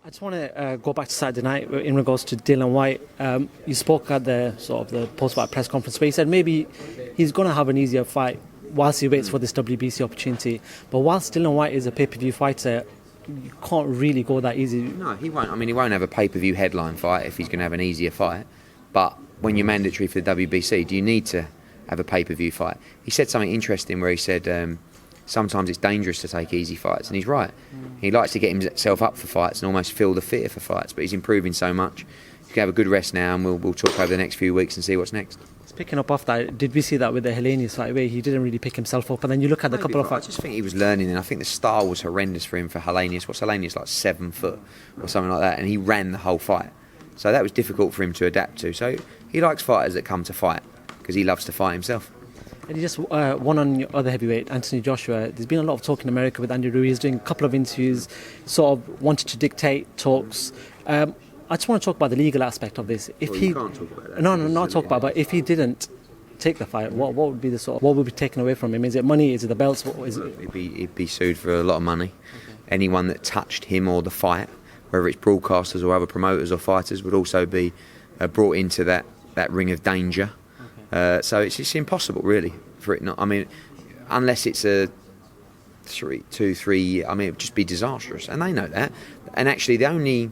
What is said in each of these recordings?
I just want to go back to Saturday night in regards to Dillian Whyte. You spoke at the post-fight press conference where you said maybe he's going to have an easier fight whilst he waits for this WBC opportunity. But whilst Dillian Whyte is a pay-per-view fighter, you can't really go that easy. No, he won't. I mean, he won't have a pay-per-view headline fight if he's going to have an easier fight. But when you're mandatory for the WBC, do you need to have a pay-per-view fight? He said something interesting where he said sometimes it's dangerous to take easy fights, and he's right. He likes to get himself up for fights and almost feel the fear for fights, but he's improving so much. He can have a good rest now, and we'll talk over the next few weeks and see what's next. Picking up off that, did we see that with the Helenius fight where he didn't really pick himself up, and then you look at the couple of fights? I just think he was learning, and I think the style was horrendous for him for Helenius. What's Helenius, like 7 foot or something like that, and he ran the whole fight. So that was difficult for him to adapt to. So he likes fighters that come to fight because he loves to fight himself. And you just one on your other heavyweight, Anthony Joshua. There's been a lot of talk in America with Andy Ruiz doing a couple of interviews, sort of wanted to dictate talks. I just want to talk about the legal aspect of this. If you can't talk about that. No, not talk about. But if he didn't take the fight, what would be what would be taken away from him? Is it money? Is it the belts? What is it? He'd be sued for a lot of money. Okay. Anyone that touched him or the fight, whether it's broadcasters or other promoters or fighters, would also be brought into that ring of danger. Okay. So it's impossible, really, for it not. I mean, unless it's a 3 year. I mean, it would just be disastrous, and they know that. And actually, the only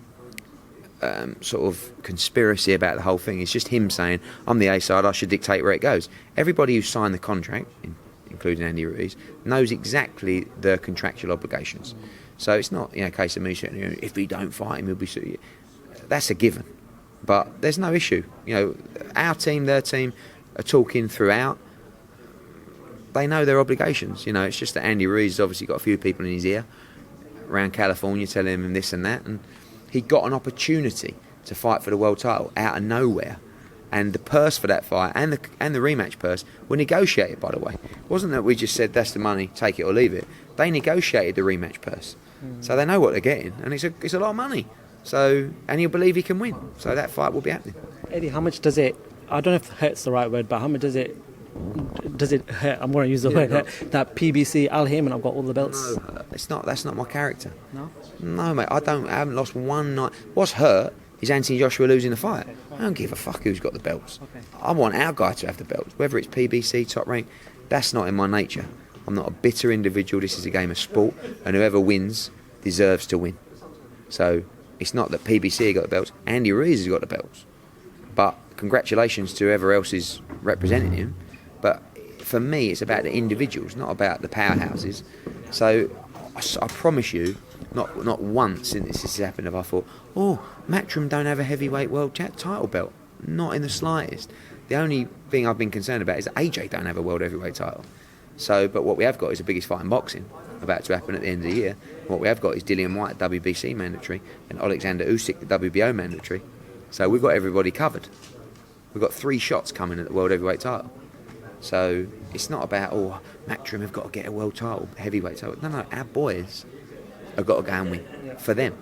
sort of conspiracy about the whole thing is just him saying, I'm the A side, I should dictate where it goes. Everybody who signed the contract, including Andy Ruiz, knows exactly the contractual obligations. So it's not a case of me saying, if we don't fight him, he'll be sued. That's a given. But there's no issue. Our team, their team are talking throughout. They know their obligations. It's just that Andy Ruiz has obviously got a few people in his ear around California telling him this and that, and he got an opportunity to fight for the world title out of nowhere, and the purse for that fight and the rematch purse were negotiated. By the way, it wasn't that we just said that's the money, take it or leave it. They negotiated the rematch purse, so they know what they're getting, and it's a lot of money. So, and he'll believe he can win. So that fight will be happening. Eddie, how much does it? I don't know if hurt's the right word, but how much does it? Does it hurt? I'm going to use the word hurt. That PBC Al Heyman, I've got all the belts. No, it's not. That's not my character. No, mate. I haven't lost one night. What's hurt is Anthony Joshua losing the fight. I don't give a fuck who's got the belts. Okay. I want our guy to have the belts, whether it's PBC, top rank. That's not in my nature. I'm not a bitter individual. This is a game of sport, and whoever wins deserves to win. So it's not that PBC got the belts. Andy Ruiz has got the belts. But congratulations to whoever else is representing him. But for me, it's about the individuals, not about the powerhouses. So I promise you, not once since this has happened have I thought, Matchroom don't have a heavyweight world title belt. Not in the slightest. The only thing I've been concerned about is that AJ don't have a world heavyweight title. So, but what we have got is the biggest fight in boxing about to happen at the end of the year. What we have got is Dillian Whyte, WBC mandatory, and Alexander Usyk, the WBO mandatory. So we've got everybody covered. We've got 3 shots coming at the world heavyweight title. So it's not about, Matchroom have got to get a world title, heavyweight title. No, our boys have got to go and win for them.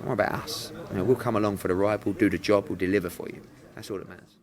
Not about us. We'll come along for the ride, we'll do the job, we'll deliver for you. That's all that matters.